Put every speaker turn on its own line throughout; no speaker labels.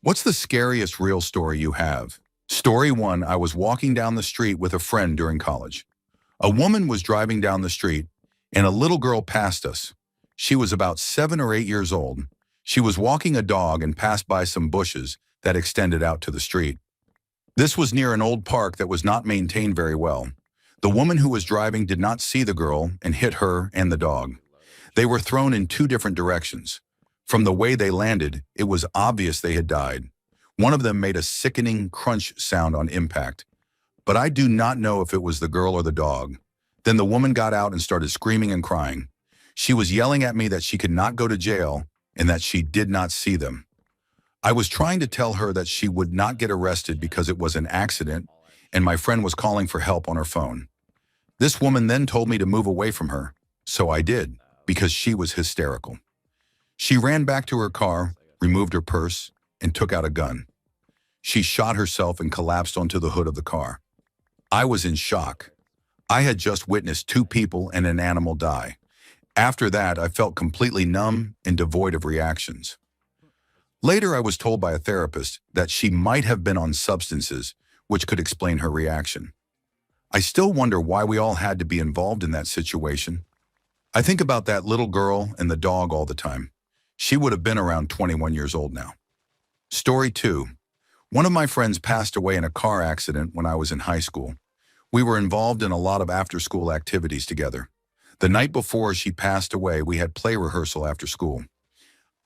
What's the scariest real story you have? Story 1. I was walking down the street with a friend during college. A woman was driving down the street, and a little girl passed us. She was about 7 or 8 years old. She was walking a dog and passed by some bushes that extended out to the street. This was near an old park that was not maintained very well. The woman who was driving did not see the girl and hit her and the dog. They were thrown in 2 different directions. From the way they landed, it was obvious they had died. One of them made a sickening crunch sound on impact, but I do not know if it was the girl or the dog. Then the woman got out and started screaming and crying. She was yelling at me that she could not go to jail and that she did not see them. I was trying to tell her that she would not get arrested because it was an accident, and my friend was calling for help on her phone. This woman then told me to move away from her, so I did, because she was hysterical. She ran back to her car, removed her purse, and took out a gun. She shot herself and collapsed onto the hood of the car. I was in shock. I had just witnessed 2 people and an animal die. After that, I felt completely numb and devoid of reactions. Later, I was told by a therapist that she might have been on substances, which could explain her reaction. I still wonder why we all had to be involved in that situation. I think about that little girl and the dog all the time. She would have been around 21 years old now. Story 2. One of my friends passed away in a car accident when I was in high school. We were involved in a lot of after-school activities together. The night before she passed away, we had play rehearsal after school.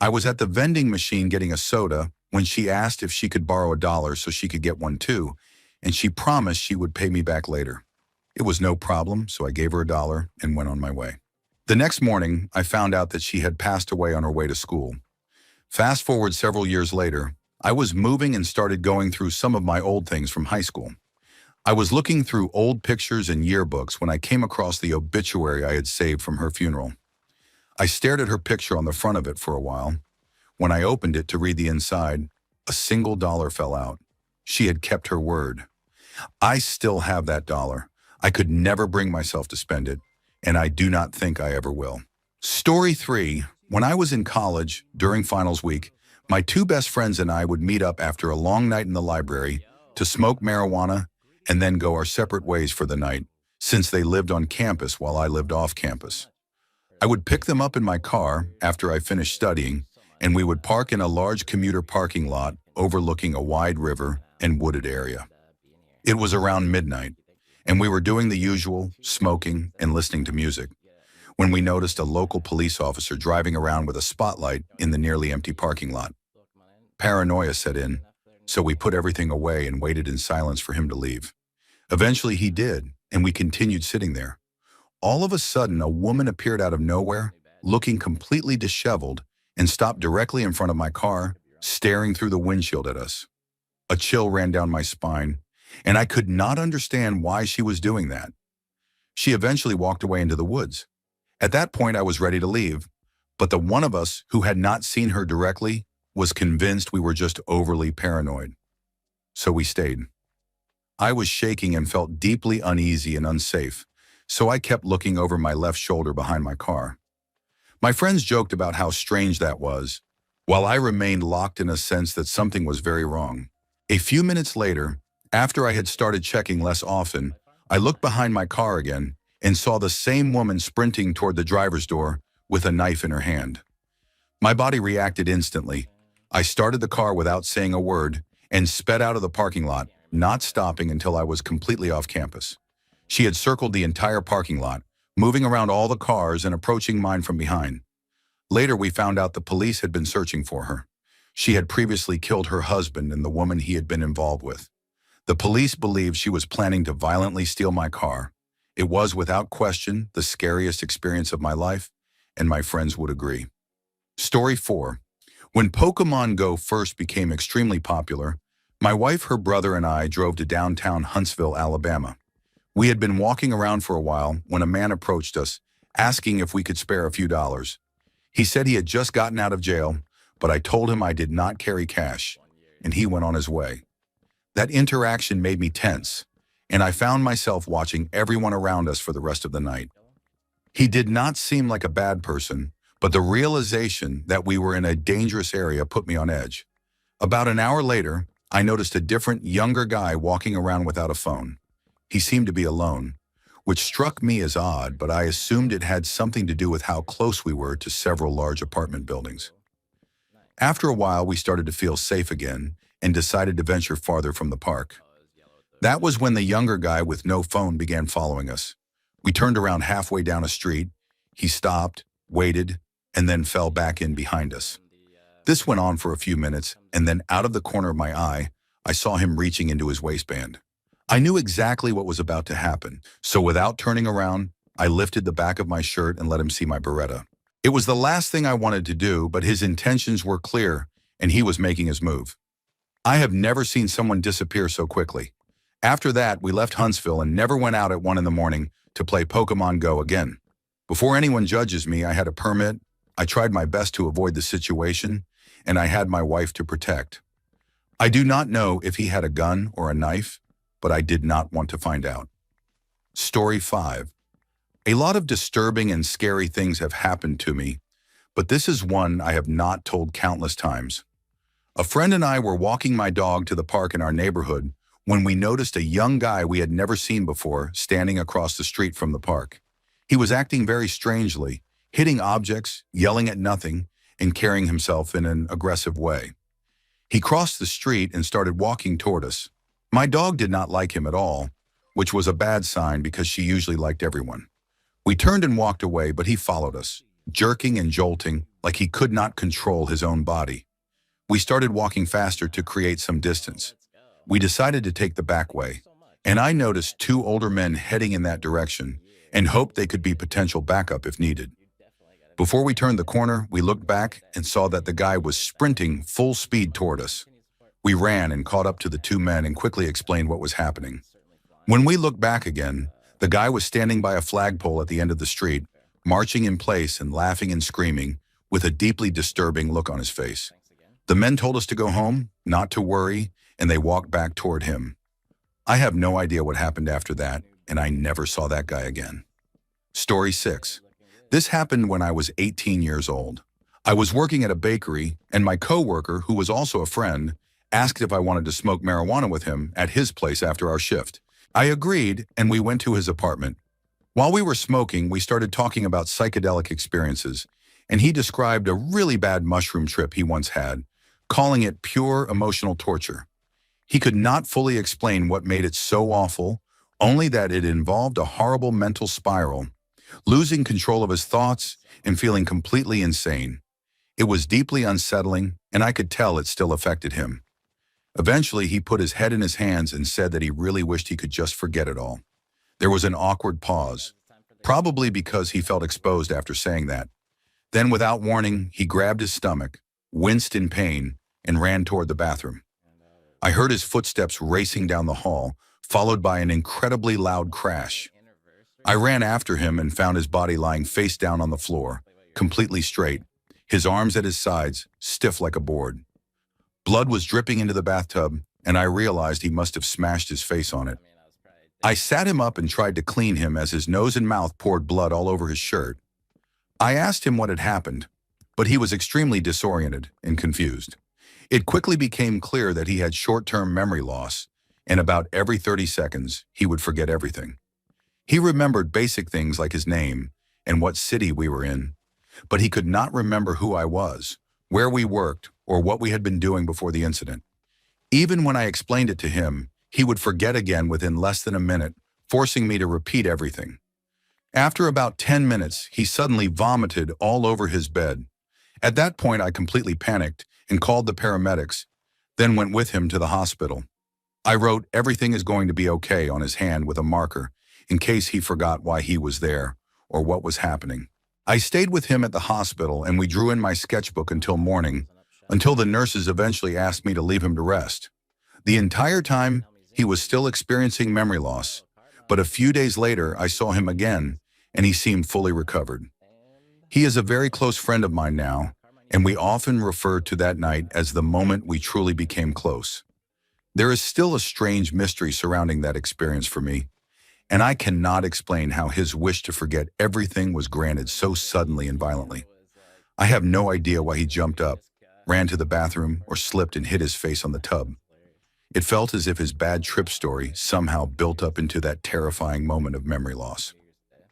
I was at the vending machine getting a soda when she asked if she could borrow $1 so she could get one too, and she promised she would pay me back later. It was no problem, so I gave her $1 and went on my way. The next morning, I found out that she had passed away on her way to school. Fast forward several years later, I was moving and started going through some of my old things from high school. I was looking through old pictures and yearbooks when I came across the obituary I had saved from her funeral. I stared at her picture on the front of it for a while. When I opened it to read the inside, a single dollar fell out. She had kept her word. I still have that dollar. I could never bring myself to spend it, and I do not think I ever will. Story 3. When I was in college, during finals week, my 2 best friends and I would meet up after a long night in the library to smoke marijuana and then go our separate ways for the night, since they lived on campus while I lived off campus. I would pick them up in my car after I finished studying, and we would park in a large commuter parking lot overlooking a wide river and wooded area. It was around midnight, and we were doing the usual, smoking and listening to music, when we noticed a local police officer driving around with a spotlight in the nearly empty parking lot. Paranoia set in, so we put everything away and waited in silence for him to leave. Eventually he did, and we continued sitting there. All of a sudden, a woman appeared out of nowhere, looking completely disheveled, and stopped directly in front of my car, staring through the windshield at us. A chill ran down my spine, and I could not understand why she was doing that. She eventually walked away into the woods. At that point, I was ready to leave, but the one of us who had not seen her directly was convinced we were just overly paranoid. So we stayed. I was shaking and felt deeply uneasy and unsafe, so I kept looking over my left shoulder behind my car. My friends joked about how strange that was, while I remained locked in a sense that something was very wrong. A few minutes later, after I had started checking less often, I looked behind my car again and saw the same woman sprinting toward the driver's door with a knife in her hand. My body reacted instantly. I started the car without saying a word and sped out of the parking lot, not stopping until I was completely off campus. She had circled the entire parking lot, moving around all the cars and approaching mine from behind. Later, we found out the police had been searching for her. She had previously killed her husband and the woman he had been involved with. The police believed she was planning to violently steal my car. It was, without question, the scariest experience of my life, and my friends would agree. Story 4. When Pokemon Go first became extremely popular, my wife, her brother, and I drove to downtown Huntsville, Alabama. We had been walking around for a while when a man approached us, asking if we could spare a few dollars. He said he had just gotten out of jail, but I told him I did not carry cash, and he went on his way. That interaction made me tense, and I found myself watching everyone around us for the rest of the night. He did not seem like a bad person, but the realization that we were in a dangerous area put me on edge. About an hour later, I noticed a different, younger guy walking around without a phone. He seemed to be alone, which struck me as odd, but I assumed it had something to do with how close we were to several large apartment buildings. After a while, we started to feel safe again and decided to venture farther from the park. That was when the younger guy with no phone began following us. We turned around halfway down a street. He stopped, waited, and then fell back in behind us. This went on for a few minutes, and then out of the corner of my eye, I saw him reaching into his waistband. I knew exactly what was about to happen, so without turning around, I lifted the back of my shirt and let him see my Beretta. It was the last thing I wanted to do, but his intentions were clear, and he was making his move. I have never seen someone disappear so quickly. After that, we left Huntsville and never went out at 1 in the morning to play Pokemon Go again. Before anyone judges me, I had a permit, I tried my best to avoid the situation, and I had my wife to protect. I do not know if he had a gun or a knife, but I did not want to find out. Story 5. A lot of disturbing and scary things have happened to me, but this is one I have not told countless times. A friend and I were walking my dog to the park in our neighborhood when we noticed a young guy we had never seen before standing across the street from the park. He was acting very strangely, hitting objects, yelling at nothing, and carrying himself in an aggressive way. He crossed the street and started walking toward us. My dog did not like him at all, which was a bad sign because she usually liked everyone. We turned and walked away, but he followed us, jerking and jolting like he could not control his own body. We started walking faster to create some distance. We decided to take the back way, and I noticed 2 older men heading in that direction and hoped they could be potential backup if needed. Before we turned the corner, we looked back and saw that the guy was sprinting full speed toward us. We ran and caught up to the 2 men and quickly explained what was happening. When we looked back again, the guy was standing by a flagpole at the end of the street, marching in place and laughing and screaming, with a deeply disturbing look on his face. The men told us to go home, not to worry, and they walked back toward him. I have no idea what happened after that, and I never saw that guy again. Story 6. This happened when I was 18 years old. I was working at a bakery, and my coworker, who was also a friend, asked if I wanted to smoke marijuana with him at his place after our shift. I agreed, and we went to his apartment. While we were smoking, we started talking about psychedelic experiences, and he described a really bad mushroom trip he once had, calling it pure emotional torture. He could not fully explain what made it so awful, only that it involved a horrible mental spiral, losing control of his thoughts and feeling completely insane. It was deeply unsettling, and I could tell it still affected him. Eventually, he put his head in his hands and said that he really wished he could just forget it all. There was an awkward pause, probably because he felt exposed after saying that. Then, without warning, he grabbed his stomach, winced in pain, and ran toward the bathroom. I heard his footsteps racing down the hall, followed by an incredibly loud crash. I ran after him and found his body lying face down on the floor, completely straight, his arms at his sides, stiff like a board. Blood was dripping into the bathtub, and I realized he must have smashed his face on it. I sat him up and tried to clean him as his nose and mouth poured blood all over his shirt. I asked him what had happened, but he was extremely disoriented and confused. It quickly became clear that he had short-term memory loss, and about every 30 seconds, he would forget everything. He remembered basic things like his name and what city we were in, but he could not remember who I was, where we worked, or what we had been doing before the incident. Even when I explained it to him, he would forget again within less than a minute, forcing me to repeat everything. After about 10 minutes, he suddenly vomited all over his bed. At that point, I completely panicked and called the paramedics, then went with him to the hospital. I wrote "Everything is going to be okay" on his hand with a marker, in case he forgot why he was there or what was happening. I stayed with him at the hospital, and we drew in my sketchbook until morning, until the nurses eventually asked me to leave him to rest. The entire time, he was still experiencing memory loss, but a few days later, I saw him again, and he seemed fully recovered. He is a very close friend of mine now, and we often refer to that night as the moment we truly became close. There is still a strange mystery surrounding that experience for me, and I cannot explain how his wish to forget everything was granted so suddenly and violently. I have no idea why he jumped up, ran to the bathroom, or slipped and hit his face on the tub. It felt as if his bad trip story somehow built up into that terrifying moment of memory loss.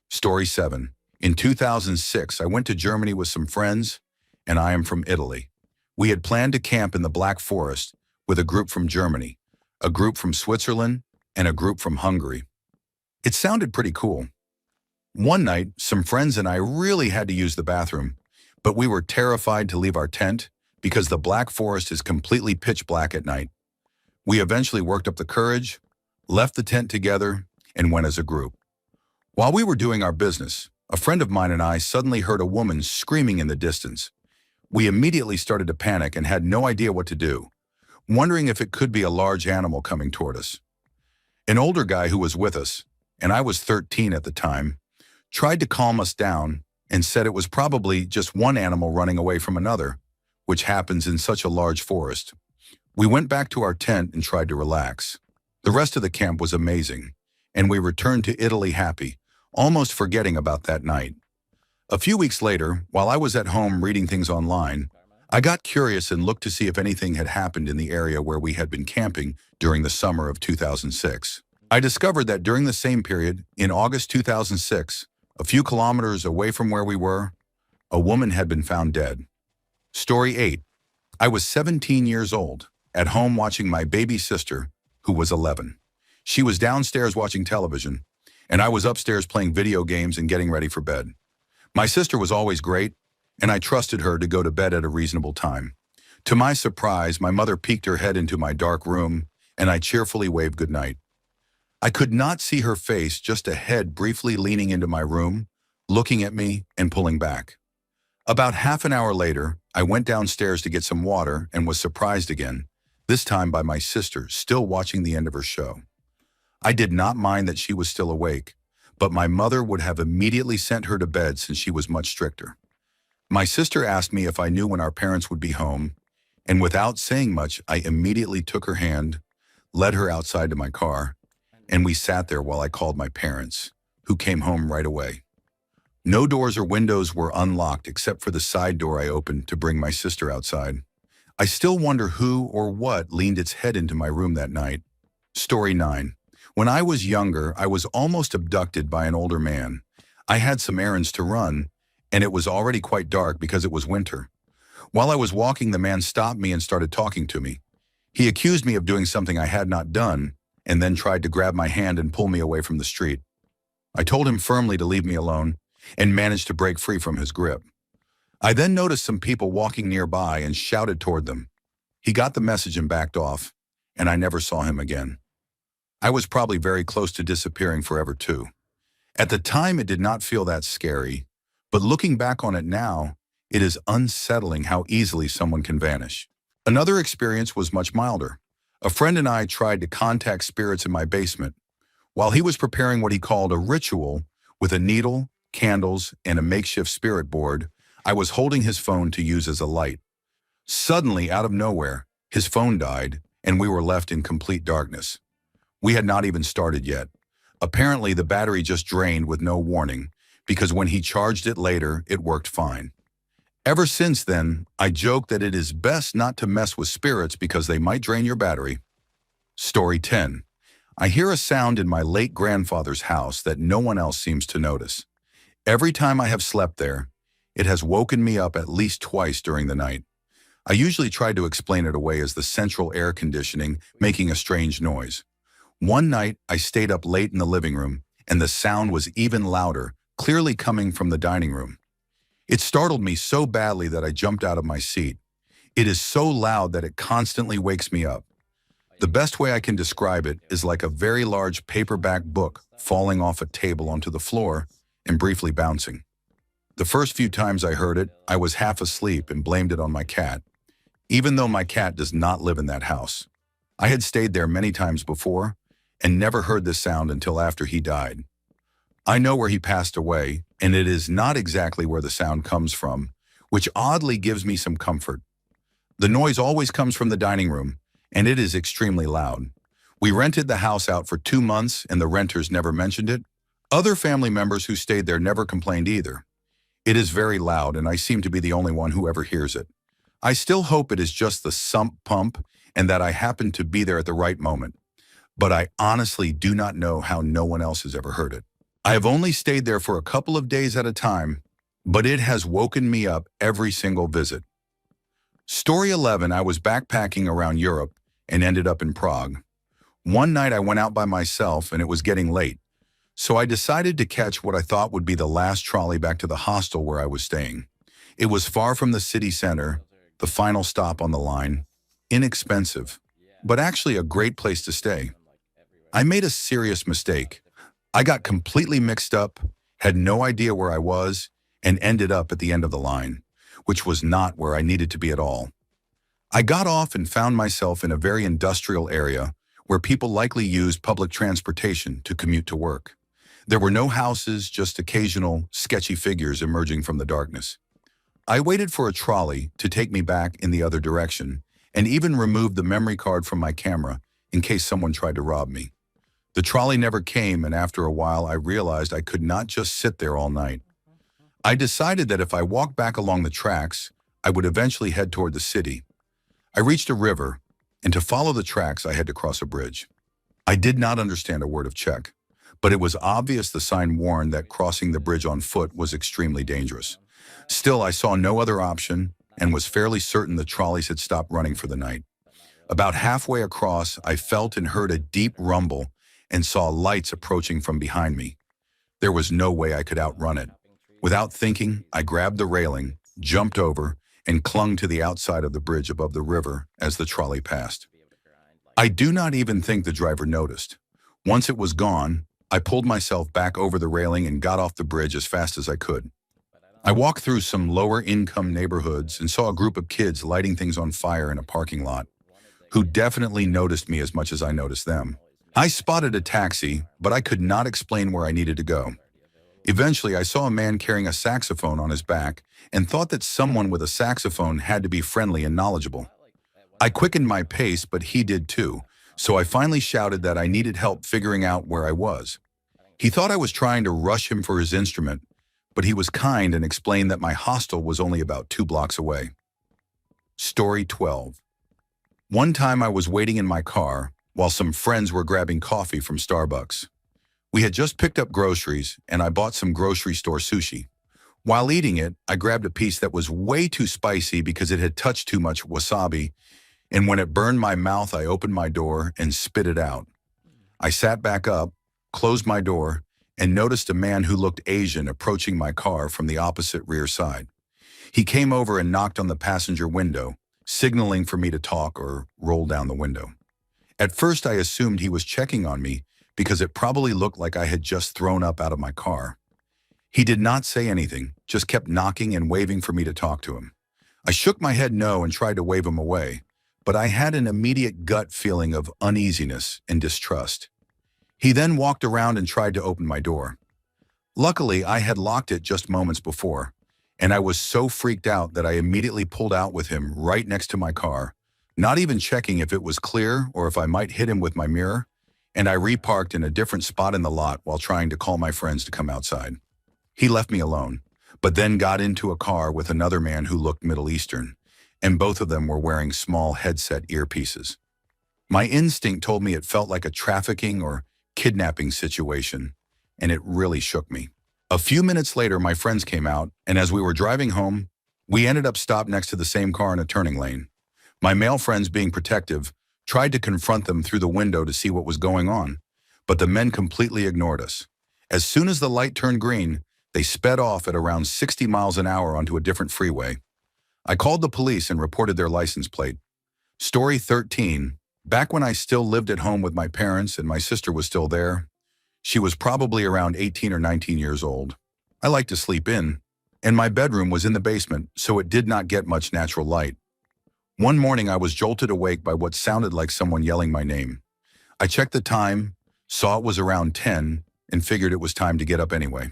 Story 7. In 2006, I went to Germany with some friends, and I am from Italy. We had planned to camp in the Black Forest with a group from Germany, a group from Switzerland, and a group from Hungary. It sounded pretty cool. One night, some friends and I really had to use the bathroom, but we were terrified to leave our tent because the Black Forest is completely pitch black at night. We eventually worked up the courage, left the tent together, and went as a group. While we were doing our business, a friend of mine and I suddenly heard a woman screaming in the distance. We immediately started to panic and had no idea what to do, wondering if it could be a large animal coming toward us. An older guy who was with us, and I was 13 at the time, tried to calm us down and said it was probably just one animal running away from another, which happens in such a large forest. We went back to our tent and tried to relax. The rest of the camp was amazing, and we returned to Italy happy, almost forgetting about that night. A few weeks later, while I was at home reading things online, I got curious and looked to see if anything had happened in the area where we had been camping during the summer of 2006. I discovered that during the same period, in August 2006, a few kilometers away from where we were, a woman had been found dead. Story 8. I was 17 years old, at home watching my baby sister, who was 11. She was downstairs watching television, and I was upstairs playing video games and getting ready for bed. My sister was always great, and I trusted her to go to bed at a reasonable time. To my surprise, my mother peeked her head into my dark room, and I cheerfully waved goodnight. I could not see her face, just a head briefly leaning into my room, looking at me and pulling back. About half an hour later, I went downstairs to get some water and was surprised again, this time by my sister, still watching the end of her show. I did not mind that she was still awake, but my mother would have immediately sent her to bed since she was much stricter. My sister asked me if I knew when our parents would be home, and without saying much, I immediately took her hand, led her outside to my car, and we sat there while I called my parents, who came home right away. No doors or windows were unlocked except for the side door I opened to bring my sister outside. I still wonder who or what leaned its head into my room that night. Story 9. When I was younger, I was almost abducted by an older man. I had some errands to run, and it was already quite dark because it was winter. While I was walking, the man stopped me and started talking to me. He accused me of doing something I had not done, and then tried to grab my hand and pull me away from the street. I told him firmly to leave me alone, and managed to break free from his grip. I then noticed some people walking nearby and shouted toward them. He got the message and backed off, and I never saw him again. I was probably very close to disappearing forever too. At the time, it did not feel that scary, but looking back on it now, it is unsettling how easily someone can vanish. Another experience was much milder. A friend and I tried to contact spirits in my basement. While he was preparing what he called a ritual with a needle, candles, and a makeshift spirit board, I was holding his phone to use as a light. Suddenly, out of nowhere, his phone died, and we were left in complete darkness. We had not even started yet. Apparently, the battery just drained with no warning, because when he charged it later, it worked fine. Ever since then, I joke that it is best not to mess with spirits because they might drain your battery. Story 10. I hear a sound in my late grandfather's house that no one else seems to notice. Every time I have slept there, it has woken me up at least twice during the night. I usually try to explain it away as the central air conditioning making a strange noise. One night, I stayed up late in the living room, and the sound was even louder, clearly coming from the dining room. It startled me so badly that I jumped out of my seat. It is so loud that it constantly wakes me up. The best way I can describe it is like a very large paperback book falling off a table onto the floor and briefly bouncing. The first few times I heard it, I was half asleep and blamed it on my cat, even though my cat does not live in that house. I had stayed there many times before and never heard this sound until after he died. I know where he passed away, and it is not exactly where the sound comes from, which oddly gives me some comfort. The noise always comes from the dining room, and it is extremely loud. We rented the house out for 2 months, and the renters never mentioned it. Other family members who stayed there never complained either. It is very loud, and I seem to be the only one who ever hears it. I still hope it is just the sump pump and that I happened to be there at the right moment, but I honestly do not know how no one else has ever heard it. I have only stayed there for a couple of days at a time, but it has woken me up every single visit. Story 11, I was backpacking around Europe and ended up in Prague. One night I went out by myself and it was getting late, so I decided to catch what I thought would be the last trolley back to the hostel where I was staying. It was far from the city center, the final stop on the line, inexpensive, but actually a great place to stay. I made a serious mistake. I got completely mixed up, had no idea where I was, and ended up at the end of the line, which was not where I needed to be at all. I got off and found myself in a very industrial area where people likely used public transportation to commute to work. There were no houses, just occasional, sketchy figures emerging from the darkness. I waited for a trolley to take me back in the other direction, and even removed the memory card from my camera in case someone tried to rob me. The trolley never came, and after a while I realized I could not just sit there all night. I decided that if I walked back along the tracks, I would eventually head toward the city. I reached a river, and to follow the tracks I had to cross a bridge. I did not understand a word of Czech, but it was obvious the sign warned that crossing the bridge on foot was extremely dangerous. Still, I saw no other option and was fairly certain the trolleys had stopped running for the night. About halfway across, I felt and heard a deep rumble and saw lights approaching from behind me. There was no way I could outrun it. Without thinking, I grabbed the railing, jumped over, and clung to the outside of the bridge above the river as the trolley passed. I do not even think the driver noticed. Once it was gone, I pulled myself back over the railing and got off the bridge as fast as I could. I walked through some lower-income neighborhoods and saw a group of kids lighting things on fire in a parking lot, who definitely noticed me as much as I noticed them. I spotted a taxi, but I could not explain where I needed to go. Eventually, I saw a man carrying a saxophone on his back and thought that someone with a saxophone had to be friendly and knowledgeable. I quickened my pace, but he did too, so I finally shouted that I needed help figuring out where I was. He thought I was trying to rush him for his instrument, but he was kind and explained that my hostel was only about 2 blocks away. Story 12. One time I was waiting in my car while some friends were grabbing coffee from Starbucks. We had just picked up groceries, and I bought some grocery store sushi. While eating it, I grabbed a piece that was way too spicy because it had touched too much wasabi, and when it burned my mouth, I opened my door and spit it out. I sat back up, closed my door, and noticed a man who looked Asian approaching my car from the opposite rear side. He came over and knocked on the passenger window, signaling for me to talk or roll down the window. At first, I assumed he was checking on me because it probably looked like I had just thrown up out of my car. He did not say anything, just kept knocking and waving for me to talk to him. I shook my head no and tried to wave him away, but I had an immediate gut feeling of uneasiness and distrust. He then walked around and tried to open my door. Luckily, I had locked it just moments before, and I was so freaked out that I immediately pulled out with him right next to my car, not even checking if it was clear or if I might hit him with my mirror, and I reparked in a different spot in the lot while trying to call my friends to come outside. He left me alone, but then got into a car with another man who looked Middle Eastern, and both of them were wearing small headset earpieces. My instinct told me it felt like a trafficking or kidnapping situation, and it really shook me. A few minutes later, my friends came out, and as we were driving home, we ended up stopped next to the same car in a turning lane. My male friends, being protective, tried to confront them through the window to see what was going on, but the men completely ignored us. As soon as the light turned green, they sped off at around 60 miles an hour onto a different freeway. I called the police and reported their license plate. Story 13. Back when I still lived at home with my parents and my sister was still there, she was probably around 18 or 19 years old. I liked to sleep in, and my bedroom was in the basement, so it did not get much natural light. One morning, I was jolted awake by what sounded like someone yelling my name. I checked the time, saw it was around 10, and figured it was time to get up anyway.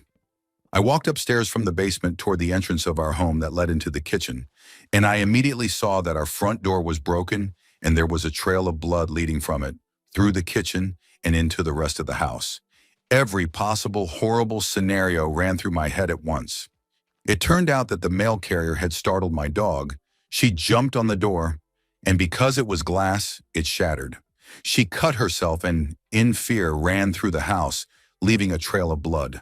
I walked upstairs from the basement toward the entrance of our home that led into the kitchen, and I immediately saw that our front door was broken and there was a trail of blood leading from it, through the kitchen and into the rest of the house. Every possible horrible scenario ran through my head at once. It turned out that the mail carrier had startled my dog, She jumped on the door, and because it was glass, it shattered. She cut herself and, in fear, ran through the house, leaving a trail of blood.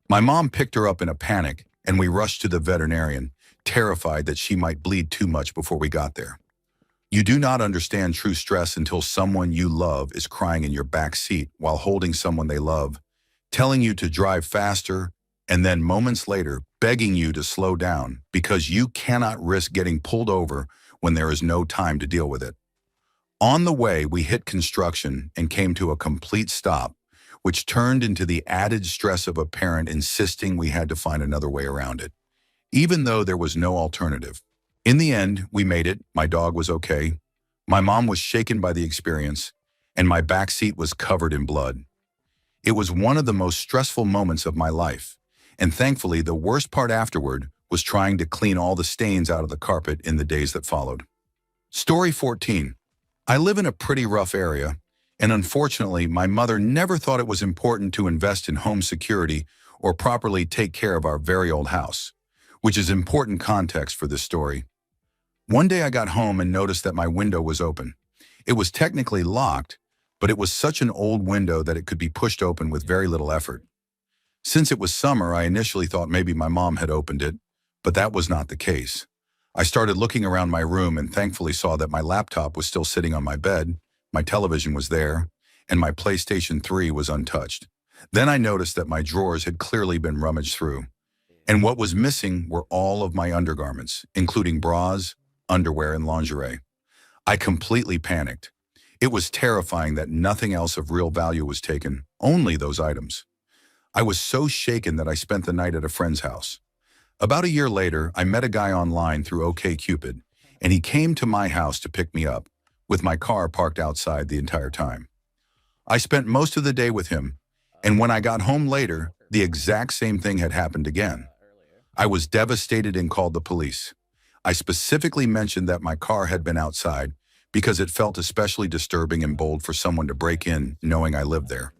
My mom picked her up in a panic, and we rushed to the veterinarian, terrified that she might bleed too much before we got there. You do not understand true stress until someone you love is crying in your back seat while holding someone they love, telling you to drive faster, and then moments later begging you to slow down because you cannot risk getting pulled over when there is no time to deal with it. On the way, we hit construction and came to a complete stop, which turned into the added stress of a parent insisting we had to find another way around it, even though there was no alternative. In the end, we made it. My dog was okay. My mom was shaken by the experience, and my back seat was covered in blood. It was one of the most stressful moments of my life, and thankfully the worst part afterward was trying to clean all the stains out of the carpet in the days that followed. Story 14. I live in a pretty rough area, and unfortunately my mother never thought it was important to invest in home security or properly take care of our very old house, which is important context for this story. One day I got home and noticed that my window was open. It was technically locked, but it was such an old window that it could be pushed open with very little effort. Since it was summer, I initially thought maybe my mom had opened it, but that was not the case. I started looking around my room and thankfully saw that my laptop was still sitting on my bed, my television was there, and my PlayStation 3 was untouched. Then I noticed that my drawers had clearly been rummaged through, and what was missing were all of my undergarments, including bras, underwear, and lingerie. I completely panicked. It was terrifying that nothing else of real value was taken, only those items. I was so shaken that I spent the night at a friend's house. About a year later, I met a guy online through OkCupid, and he came to my house to pick me up, with my car parked outside the entire time. I spent most of the day with him, and when I got home later, the exact same thing had happened again. I was devastated and called the police. I specifically mentioned that my car had been outside because it felt especially disturbing and bold for someone to break in knowing I lived there,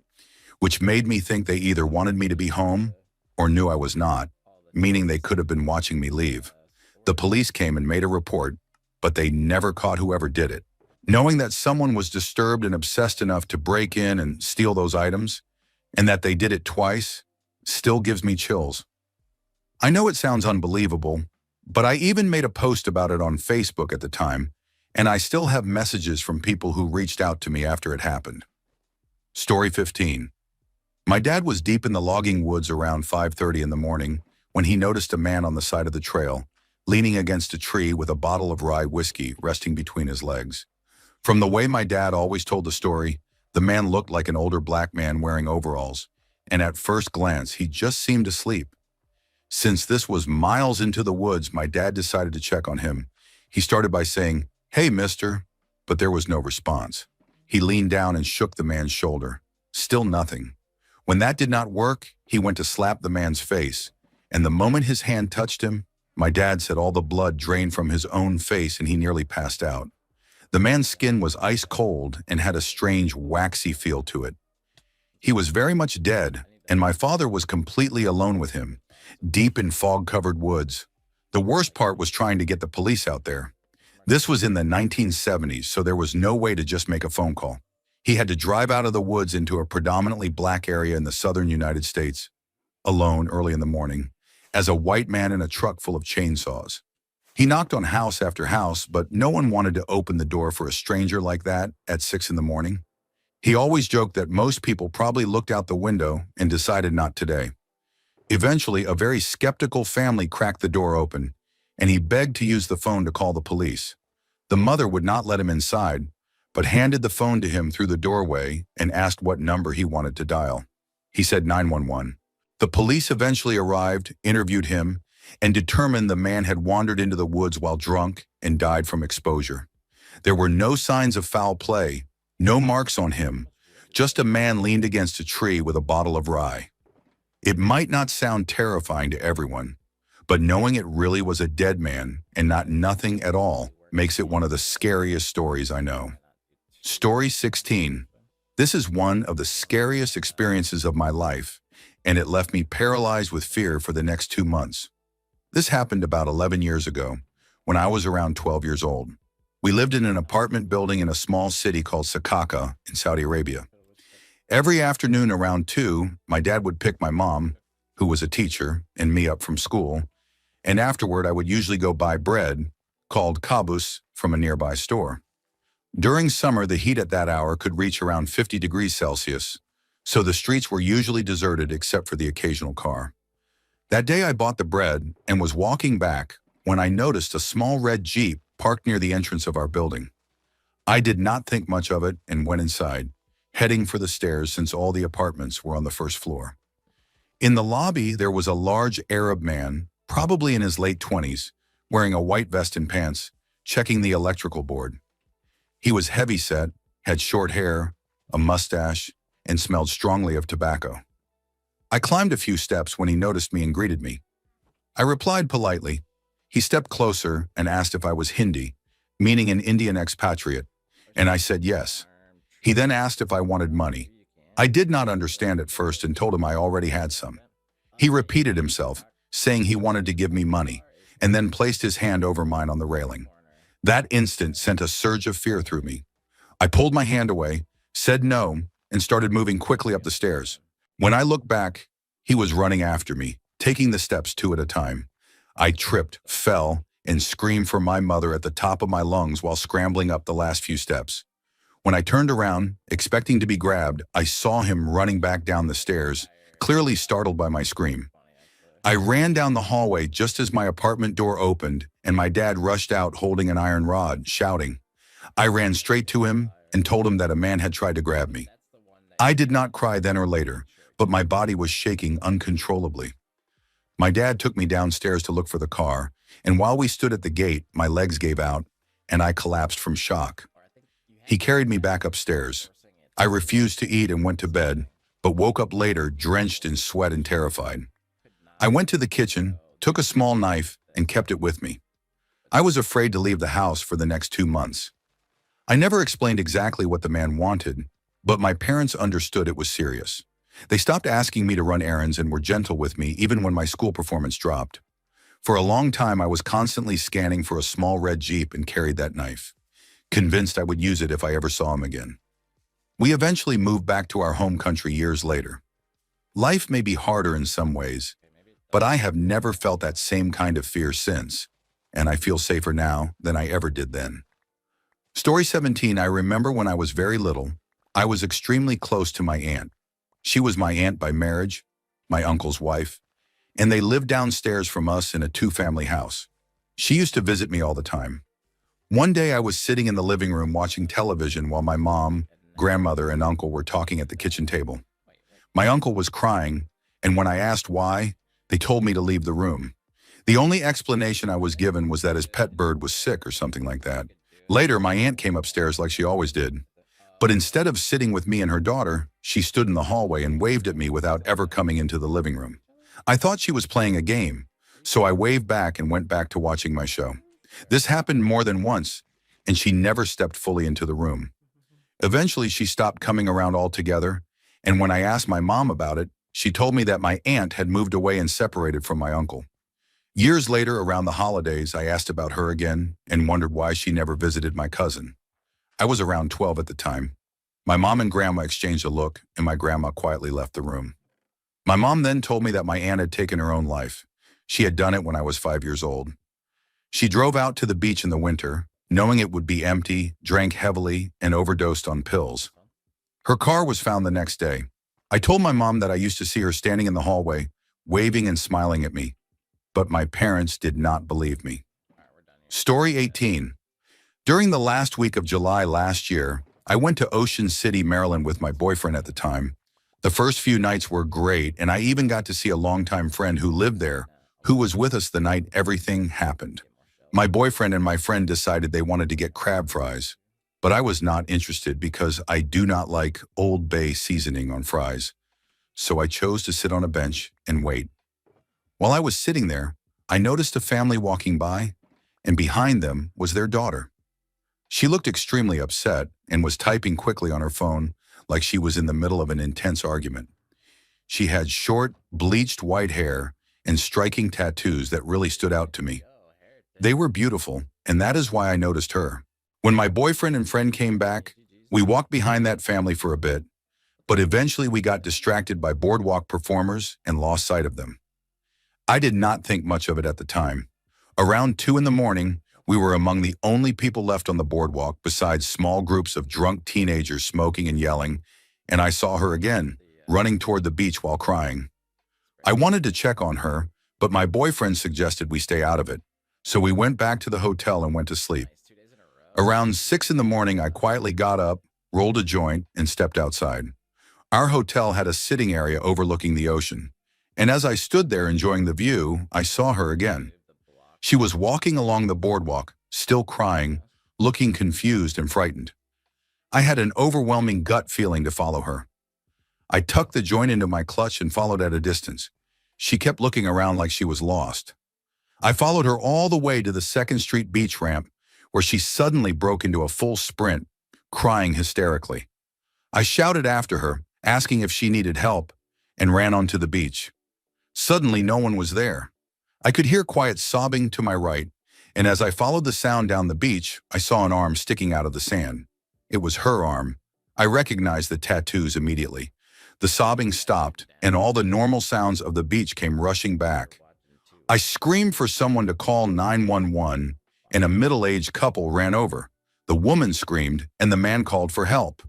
which made me think they either wanted me to be home or knew I was not, meaning they could have been watching me leave. The police came and made a report, but they never caught whoever did it. Knowing that someone was disturbed and obsessed enough to break in and steal those items, and that they did it twice, still gives me chills. I know it sounds unbelievable, but I even made a post about it on Facebook at the time, and I still have messages from people who reached out to me after it happened. Story 15. My dad was deep in the logging woods around 5:30 in the morning when he noticed a man on the side of the trail, leaning against a tree with a bottle of rye whiskey resting between his legs. From the way my dad always told the story, the man looked like an older black man wearing overalls, and at first glance he just seemed asleep. Since this was miles into the woods, my dad decided to check on him. He started by saying, "Hey, mister," but there was no response. He leaned down and shook the man's shoulder. Still nothing. When that did not work, he went to slap the man's face, and the moment his hand touched him, my dad said all the blood drained from his own face and he nearly passed out. The man's skin was ice cold and had a strange, waxy feel to it. He was very much dead, and my father was completely alone with him, deep in fog-covered woods. The worst part was trying to get the police out there. This was in the 1970s, so there was no way to just make a phone call. He had to drive out of the woods into a predominantly black area in the southern United States, alone early in the morning, as a white man in a truck full of chainsaws. He knocked on house after house, but no one wanted to open the door for a stranger like that at 6 in the morning. He always joked that most people probably looked out the window and decided not today. Eventually, a very skeptical family cracked the door open, and he begged to use the phone to call the police. The mother would not let him inside, but handed the phone to him through the doorway and asked what number he wanted to dial. He said 911. The police eventually arrived, interviewed him, and determined the man had wandered into the woods while drunk and died from exposure. There were no signs of foul play, no marks on him, just a man leaned against a tree with a bottle of rye. It might not sound terrifying to everyone, but knowing it really was a dead man and not nothing at all makes it one of the scariest stories I know. Story 16. This is one of the scariest experiences of my life, and it left me paralyzed with fear for the next 2 months. This happened about 11 years ago, when I was around 12 years old. We lived in an apartment building in a small city called Sakaka in Saudi Arabia. Every afternoon around 2, my dad would pick my mom, who was a teacher, and me up from school, and afterward I would usually go buy bread, called kabus, from a nearby store. During summer, the heat at that hour could reach around 50 degrees Celsius, so the streets were usually deserted except for the occasional car. That day I bought the bread and was walking back when I noticed a small red Jeep parked near the entrance of our building. I did not think much of it and went inside, heading for the stairs since all the apartments were on the first floor. In the lobby, there was a large Arab man, probably in his late 20s, wearing a white vest and pants, checking the electrical board. He was heavy-set, had short hair, a mustache, and smelled strongly of tobacco. I climbed a few steps when he noticed me and greeted me. I replied politely. He stepped closer and asked if I was Hindi, meaning an Indian expatriate, and I said yes. He then asked if I wanted money. I did not understand at first and told him I already had some. He repeated himself, saying he wanted to give me money, and then placed his hand over mine on the railing. That instant sent a surge of fear through me. I pulled my hand away, said no, and started moving quickly up the stairs. When I looked back, he was running after me, taking the steps 2 at a time. I tripped, fell, and screamed for my mother at the top of my lungs while scrambling up the last few steps. When I turned around, expecting to be grabbed, I saw him running back down the stairs, clearly startled by my scream. I ran down the hallway just as my apartment door opened, and my dad rushed out holding an iron rod, shouting. I ran straight to him and told him that a man had tried to grab me. I did not cry then or later, but my body was shaking uncontrollably. My dad took me downstairs to look for the car, and while we stood at the gate, my legs gave out, and I collapsed from shock. He carried me back upstairs. I refused to eat and went to bed, but woke up later drenched in sweat and terrified. I went to the kitchen, took a small knife, and kept it with me. I was afraid to leave the house for the next 2 months. I never explained exactly what the man wanted, but my parents understood it was serious. They stopped asking me to run errands and were gentle with me even when my school performance dropped. For a long time, I was constantly scanning for a small red Jeep and carried that knife, convinced I would use it if I ever saw him again. We eventually moved back to our home country years later. Life may be harder in some ways, but I have never felt that same kind of fear since, and I feel safer now than I ever did then. Story 17. I remember when I was very little, I was extremely close to my aunt. She was my aunt by marriage, my uncle's wife, and they lived downstairs from us in a 2-family house. She used to visit me all the time. One day I was sitting in the living room watching television while my mom, grandmother, and uncle were talking at the kitchen table. My uncle was crying, and when I asked why, they told me to leave the room. The only explanation I was given was that his pet bird was sick or something like that. Later, my aunt came upstairs like she always did. But instead of sitting with me and her daughter, she stood in the hallway and waved at me without ever coming into the living room. I thought she was playing a game, so I waved back and went back to watching my show. This happened more than once, and she never stepped fully into the room. Eventually, she stopped coming around altogether, and when I asked my mom about it, she told me that my aunt had moved away and separated from my uncle. Years later, around the holidays, I asked about her again and wondered why she never visited my cousin. I was around 12 at the time. My mom and grandma exchanged a look, and my grandma quietly left the room. My mom then told me that my aunt had taken her own life. She had done it when I was 5 years old. She drove out to the beach in the winter, knowing it would be empty, drank heavily, and overdosed on pills. Her car was found the next day. I told my mom that I used to see her standing in the hallway, waving and smiling at me, but my parents did not believe me. Story 18. During the last week of July last year, I went to Ocean City, Maryland with my boyfriend at the time. The first few nights were great, and I even got to see a longtime friend who lived there, who was with us the night everything happened. My boyfriend and my friend decided they wanted to get crab fries, but I was not interested because I do not like Old Bay seasoning on fries, so I chose to sit on a bench and wait. While I was sitting there, I noticed a family walking by, and behind them was their daughter. She looked extremely upset and was typing quickly on her phone like she was in the middle of an intense argument. She had short, bleached white hair and striking tattoos that really stood out to me. They were beautiful, and that is why I noticed her. When my boyfriend and friend came back, we walked behind that family for a bit, but eventually we got distracted by boardwalk performers and lost sight of them. I did not think much of it at the time. Around 2 in the morning, we were among the only people left on the boardwalk besides small groups of drunk teenagers smoking and yelling, and I saw her again, running toward the beach while crying. I wanted to check on her, but my boyfriend suggested we stay out of it, so we went back to the hotel and went to sleep. Around 6 in the morning, I quietly got up, rolled a joint, and stepped outside. Our hotel had a sitting area overlooking the ocean, and as I stood there enjoying the view, I saw her again. She was walking along the boardwalk, still crying, looking confused and frightened. I had an overwhelming gut feeling to follow her. I tucked the joint into my clutch and followed at a distance. She kept looking around like she was lost. I followed her all the way to the 2nd Street beach ramp, where she suddenly broke into a full sprint, crying hysterically. I shouted after her, asking if she needed help, and ran onto the beach. Suddenly, no one was there. I could hear quiet sobbing to my right, and as I followed the sound down the beach, I saw an arm sticking out of the sand. It was her arm. I recognized the tattoos immediately. The sobbing stopped, and all the normal sounds of the beach came rushing back. I screamed for someone to call 911, and a middle-aged couple ran over. The woman screamed, and the man called for help.